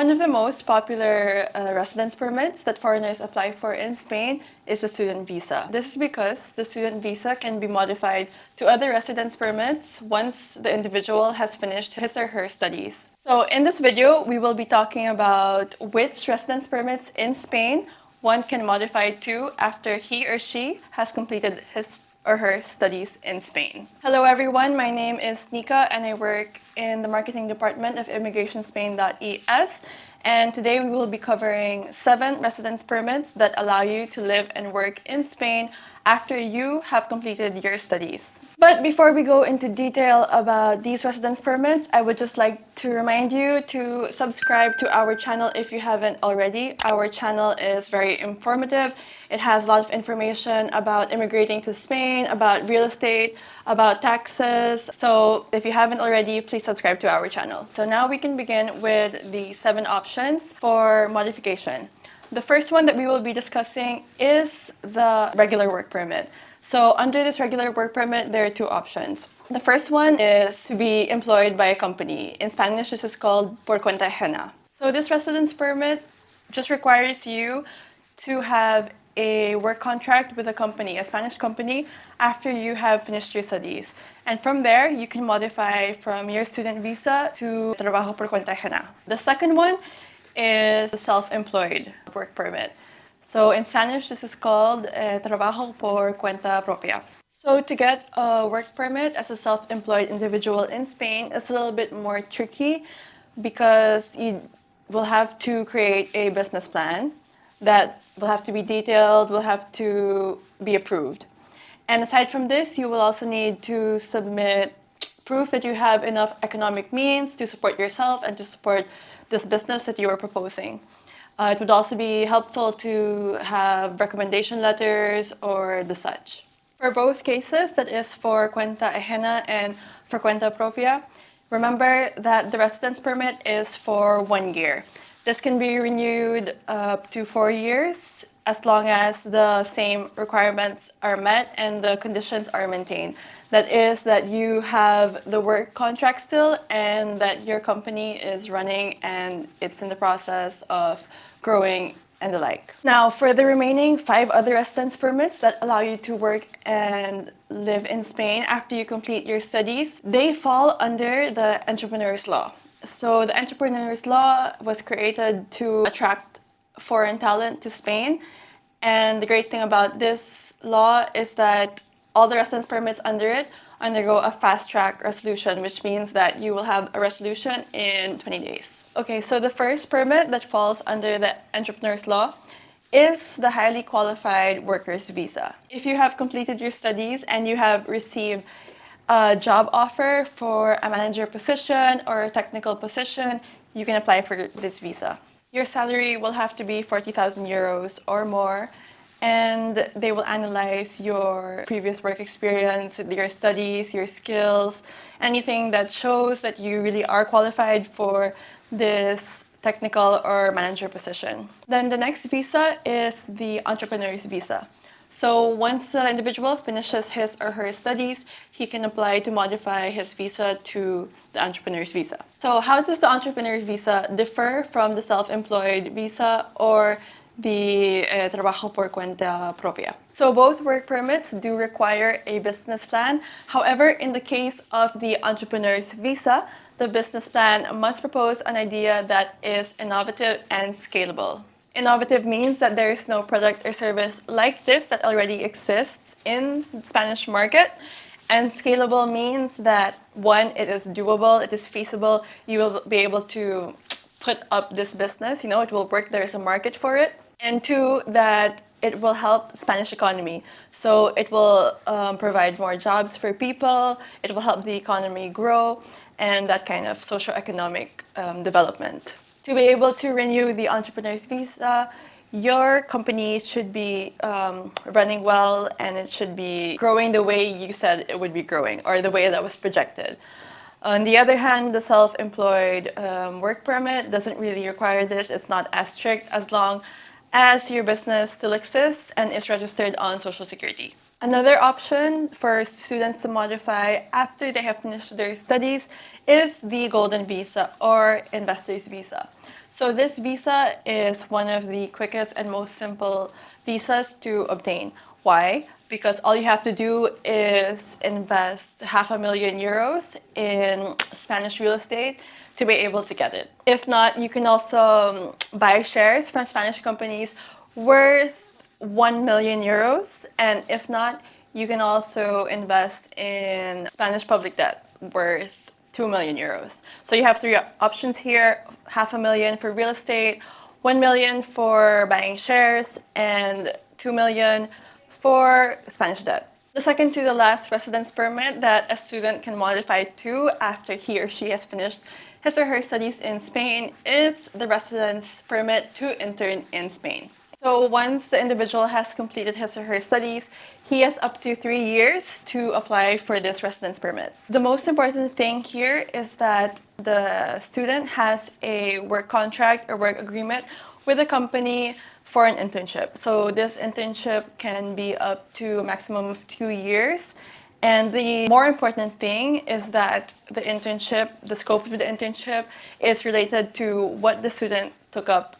One of the most popular residence permits that foreigners apply for in Spain is the student visa. This is because the student visa can be modified to other residence permits once the individual has finished his or her studies. So in this video, we will be talking about which residence permits in Spain one can modify to after he or she has completed his or her studies in Spain. Hello everyone, my name is Nika and I work in the marketing department of immigrationspain.es, and today we will be covering 7 residence permits that allow you to live and work in Spain after you have completed your studies. But before we go into detail about these residence permits, I would just like to remind you to subscribe to our channel if you haven't already. Our channel is very informative. It has a lot of information about immigrating to Spain, about real estate, about taxes. So if you haven't already, please subscribe to our channel. So now we can begin with the 7 options for modification. The first one that we will be discussing is the regular work permit. So under this regular work permit, there are 2 options. The first one is to be employed by a company. In Spanish, this is called por cuenta ajena. So this residence permit just requires you to have a work contract with a company, a Spanish company, after you have finished your studies. And from there, you can modify from your student visa to trabajo por cuenta ajena. The second one is the self-employed work permit. So in Spanish, this is called trabajo por cuenta propia. So to get a work permit as a self-employed individual in Spain is a little bit more tricky because you will have to create a business plan that will have to be detailed, will have to be approved. And aside from this, you will also need to submit proof that you have enough economic means to support yourself and to support this business that you are proposing. It would also be helpful to have recommendation letters or the such. For both cases, that is for cuenta ajena and for cuenta propia, remember that the residence permit is for 1 year. This can be renewed up to 4 years as long as the same requirements are met and the conditions are maintained. That is that you have the work contract still and that your company is running and it's in the process of growing and the like. Now, for the remaining 5 other residence permits that allow you to work and live in Spain after you complete your studies, they fall under the entrepreneur's law. So the entrepreneur's law was created to attract foreign talent to Spain. And the great thing about this law is that all the residence permits under it undergo a fast-track resolution, which means that you will have a resolution in 20 days. Okay, so the first permit that falls under the entrepreneur's law is the highly qualified worker's visa. If you have completed your studies and you have received a job offer for a manager position or a technical position, you can apply for this visa. Your salary will have to be 40,000 euros or more, and they will analyze your previous work experience, your studies, your skills, anything that shows that you really are qualified for this technical or manager position. Then the next visa is the entrepreneur's visa. So once the individual finishes his or her studies, he can apply to modify his visa to the entrepreneur's visa. So how does the entrepreneur's visa differ from the self-employed visa or the trabajo por cuenta propia? So both work permits do require a business plan. However, in the case of the entrepreneur's visa, the business plan must propose an idea that is innovative and scalable. Innovative means that there is no product or service like this that already exists in the Spanish market. And scalable means that 1, it is doable, it is feasible, you will be able to put up this business, it will work, there is a market for it. And 2, that it will help Spanish economy. So it will provide more jobs for people, it will help the economy grow, and that kind of socio-economic development. To be able to renew the entrepreneur's visa, your company should be running well and it should be growing the way you said it would be growing or the way that was projected. On the other hand, the self-employed work permit doesn't really require this. It's not as strict as long as your business still exists and is registered on Social Security. Another option for students to modify after they have finished their studies is the Golden Visa or Investor's Visa. So this visa is one of the quickest and most simple visas to obtain. Why? Because all you have to do is invest €500,000 in Spanish real estate to be able to get it. If not, you can also buy shares from Spanish companies worth €1,000,000. And if not, you can also invest in Spanish public debt worth €2,000,000. So you have three options here: $500,000 for real estate, 1,000,000 for buying shares, and 2,000,000 for Spanish debt. The second to the last residence permit that a student can modify to after he or she has finished his or her studies in Spain is the residence permit to intern in Spain. So once the individual has completed his or her studies, he has up to 3 years to apply for this residence permit. The most important thing here is that the student has a work contract or work agreement with a company for an internship. So this internship can be up to a maximum of 2 years. And the more important thing is that the internship, the scope of the internship, is related to what the student took up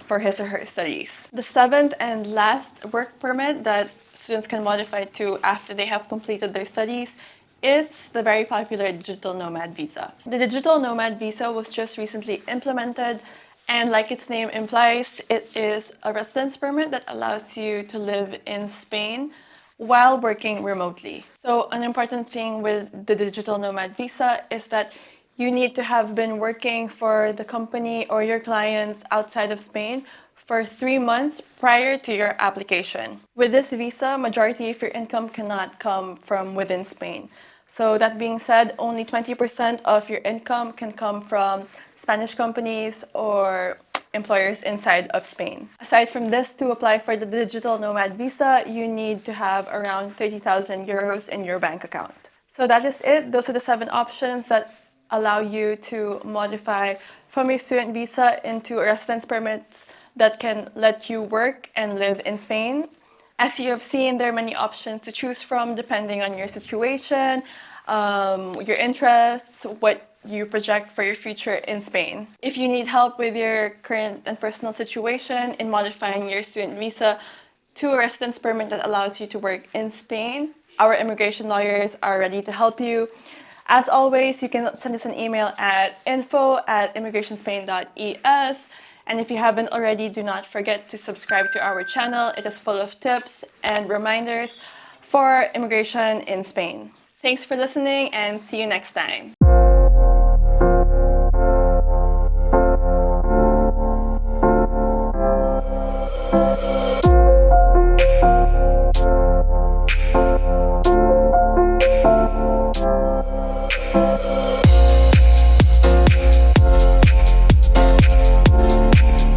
for his or her studies. The seventh and last work permit that students can modify to after they have completed their studies is the very popular digital nomad visa. The digital nomad visa was just recently implemented, and like its name implies, it is a residence permit that allows you to live in Spain while working remotely. So an important thing with the digital nomad visa is that you need to have been working for the company or your clients outside of Spain for 3 months prior to your application. With this visa, majority of your income cannot come from within Spain. So that being said, only 20% of your income can come from Spanish companies or employers inside of Spain. Aside from this, to apply for the digital nomad visa, you need to have around €30,000 in your bank account. So that is it. Those are the 7 options that allow you to modify from your student visa into a residence permit that can let you work and live in Spain. As you have seen, there are many options to choose from depending on your situation, your interests, what you project for your future in Spain. If you need help with your current and personal situation in modifying your student visa to a residence permit that allows you to work in Spain, our immigration lawyers are ready to help you. As always, you can send us an email at info@immigrationspain.es. And if you haven't already, do not forget to subscribe to our channel. It is full of tips and reminders for immigration in Spain. Thanks for listening and see you next time.